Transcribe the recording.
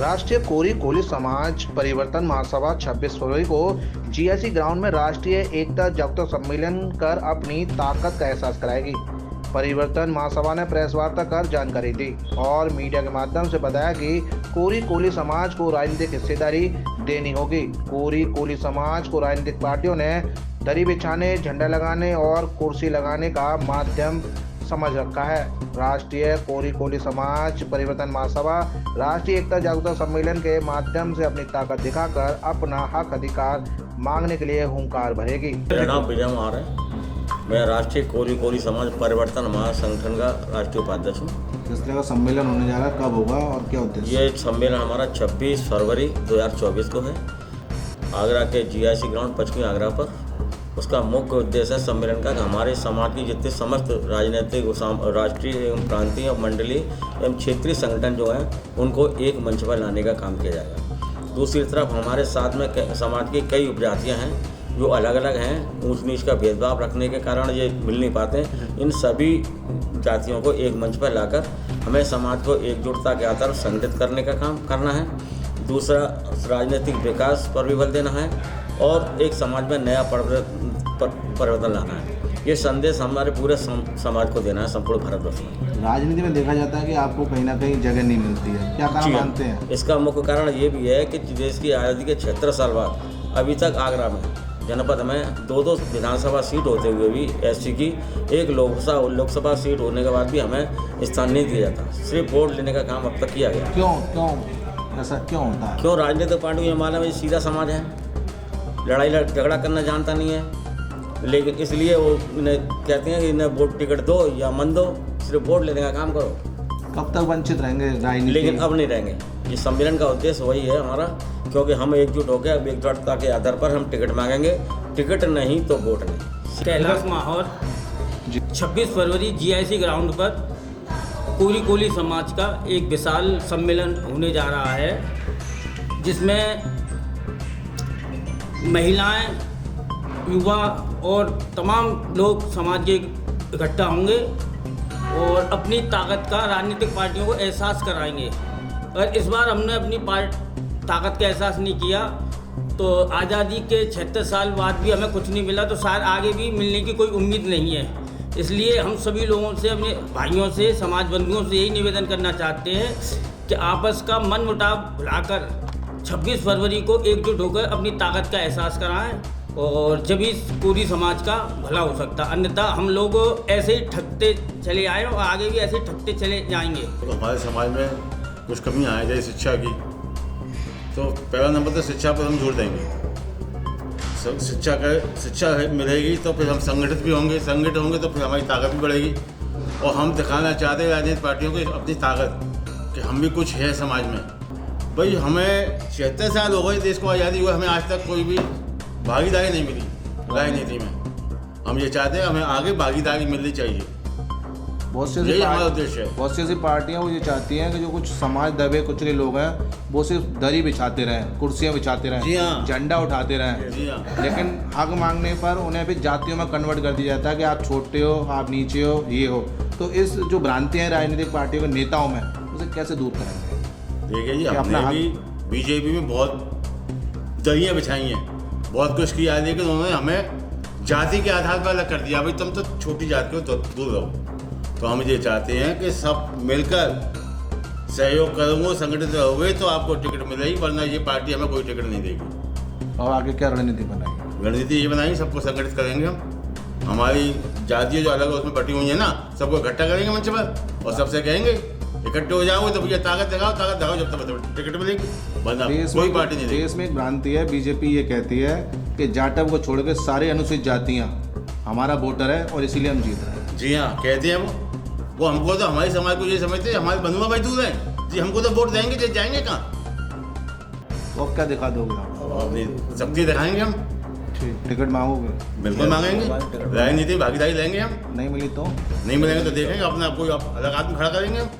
राष्ट्रीय कोरी कोली समाज परिवर्तन महासभा 26 फरवरी को जीआईसी ग्राउंड में राष्ट्रीय एकता जागरूकता सम्मेलन कर अपनी ताकत का एहसास कराएगी। परिवर्तन महासभा ने प्रेस वार्ता कर जानकारी दी और मीडिया के माध्यम से बताया कि कोरी कोली समाज को राजनीतिक हिस्सेदारी देनी होगी। कोरी कोली समाज को राजनीतिक पार्टियों ने दरी बिछाने, झंडा लगाने और कुर्सी लगाने का माध्यम समझ रखा है। राष्ट्रीय कोरी कोली समाज परिवर्तन महासभा राष्ट्रीय एकता जागरूकता सम्मेलन के माध्यम से अपनी ताकत दिखाकर अपना हक अधिकार मांगने के लिए हुंकार भरेगी। मेरा नाम विजय कुमार है। मैं राष्ट्रीय कोरी कोली समाज परिवर्तन महासंगठन का राष्ट्रीय उपाध्यक्ष हूँ। किस तरह का सम्मेलन होने जा रहा है, कब होगा और क्या उद्देश्य? ये सम्मेलन हमारा 26 फरवरी 2024 को है, आगरा के जीआईसी ग्राउंड पश्चिमी आगरा पर। उसका मुख्य उद्देश्य है सम्मेलन का कि हमारे समाज की जितने समस्त राजनीतिक, राष्ट्रीय एवं प्रांतीय मंडलीय एवं क्षेत्रीय संगठन जो हैं उनको एक मंच पर लाने का काम किया जाएगा। दूसरी तरफ हमारे साथ में समाज की कई उपजातियाँ हैं जो अलग अलग हैं, ऊंच नीच का भेदभाव रखने के कारण ये मिल नहीं पाते। इन सभी जातियों को एक मंच पर लाकर हमें समाज को एकजुटता के आधार संगठित करने का काम करना है। दूसरा, राजनीतिक विकास पर भी बल देना है और एक समाज में नया परिवर्तन लाना है। ये संदेश हमारे पूरे समाज को देना है, संपूर्ण भारतवर्ष में। राजनीति में देखा जाता है कि आपको कहीं ना कहीं जगह नहीं मिलती है, क्या कारण मानते हैं? इसका मुख्य कारण ये भी है कि देश की आज़ादी के 76 साल बाद अभी तक आगरा में जनपद में दो विधानसभा सीट होते हुए भी एससी की एक लोकसभा सीट होने के बाद भी हमें स्थान नहीं दिया जाता। सिर्फ वोट लेने का काम अब तक किया गया। क्यों ऐसा क्यों होता है? क्यों? राजनीतिक पार्टी में मालूम है सीधा समाज है, लड़ाई झगड़ा करना जानता नहीं है, लेकिन इसलिए वो इन्हें कहते हैं कि इन्हें वोट टिकट दो या मन दो, सिर्फ वोट लेने का काम करो। कब तक वंचित रहेंगे राजनीति? लेकिन अब नहीं रहेंगे। ये सम्मेलन का उद्देश्य वही है हमारा, क्योंकि हम एकजुट होकर एकजुटता के आधार पर हम टिकट मांगेंगे। टिकट नहीं तो वोट नहीं। कैलाश माहौर 26 फरवरी जीआईसी ग्राउंड पर कोरी कोली समाज का एक विशाल सम्मेलन होने जा रहा है, जिसमें महिलाएं, युवा और तमाम लोग समाज के इकट्ठा होंगे और अपनी ताकत का राजनीतिक पार्टियों को एहसास कराएंगे। और इस बार हमने अपनी ताकत का एहसास नहीं किया तो आज़ादी के 76 साल बाद भी हमें कुछ नहीं मिला, तो शायद आगे भी मिलने की कोई उम्मीद नहीं है। इसलिए हम सभी लोगों से, अपने भाइयों से, समाज बंधुओं से यही निवेदन करना चाहते हैं कि आपस का मन मुटाव भुलाकर 26 फरवरी को एकजुट होकर अपनी ताकत का एहसास कराएं और जब इस पूरी समाज का भला हो सकता। अन्यथा हम लोग ऐसे ही ठगते चले आए और आगे भी ऐसे ही ठगते चले जाएंगे। तो हमारे समाज में कुछ कमियाँ आए, जैसे शिक्षा की, तो पहला नंबर तो शिक्षा पर हम जोर देंगे। शिक्षा मिलेगी तो फिर हम संगठित भी होंगे, संगठित होंगे तो फिर हमारी ताकत भी बढ़ेगी। और हम दिखाना चाहते हैं राजनीतिक पार्टियों को अपनी ताकत कि हम भी कुछ है समाज में। भाई हमें 76 साल हो गए देश को आज़ादी हुआ, हमें आज तक कोई भी भागीदारी नहीं मिली राजनीति में। हम ये चाहते हैं हमें आगे भागीदारी मिलनी चाहिए। यही हमारा उद्देश्य है। बहुत सी ऐसी पार्टियां वो ये चाहती हैं कि जो कुछ समाज दबे कुचले लोग हैं वो सिर्फ दरी बिछाते रहें, कुर्सियां बिछाते रहें, झंडा उठाते रहें, लेकिन हक मांगने पर उन्हें भी जातियों में कन्वर्ट कर दिया जाता है कि आप छोटे हो, आप नीचे हो, ये हो। तो इस जो भ्रांतियां हैं राजनीतिक पार्टियों के नेताओं में, उसे कैसे दूर करेंगे? देखिए जी, हमने भी बीजेपी में बहुत दरियाँ बिछाई हैं, बहुत कुछ किया है, लेकिन उन्होंने हमें जाति के आधार पर अलग कर दिया। भाई तुम तो छोटी जाति को दूर रहो। तो हम ये चाहते हैं कि सब मिलकर सहयोग करोगे, संगठित रहोगे तो आपको टिकट मिलेगी, वरना ये पार्टी हमें कोई टिकट नहीं देगी। और आगे क्या रणनीति बनाएंगे? रणनीति ये बनाएंगे, सबको संगठित करेंगे हम। हमारी जातियाँ जो अलग उसमें बटी हुई हैं ना, सबको इकट्ठा करेंगे मंच पर और सबसे कहेंगे इकट्ठे हो जाओगे तो भैया ताकत दिखाओ जब तक टिकट मिलेगी, वरना कोई पार्टी नहीं देगी। देश में एक भ्रांति है, बीजेपी ये कहती है कि जाटव को छोड़ के सारे अनुसूचित जातियाँ हमारा वोटर है और इसीलिए हम जीत रहे हैं। जी हाँ, कहते हैं वो हमको तो, हमारे समाज को ये समझते हैं हमारे बंधुआ भाई दूर हैं जी, हमको तो वोट देंगे तो जाएंगे कहाँ? तो अब क्या दिखा दोगे आप? अपनी शक्ति दिखाएंगे हम। ठीक, टिकट मांगोगे? बिल्कुल मांगेंगे, राजनीति भागीदारी लेंगे हम। नहीं मिली तो? नहीं मिलेंगे तो देखेंगे अपना कोई अलग आदमी खड़ा करेंगे हम।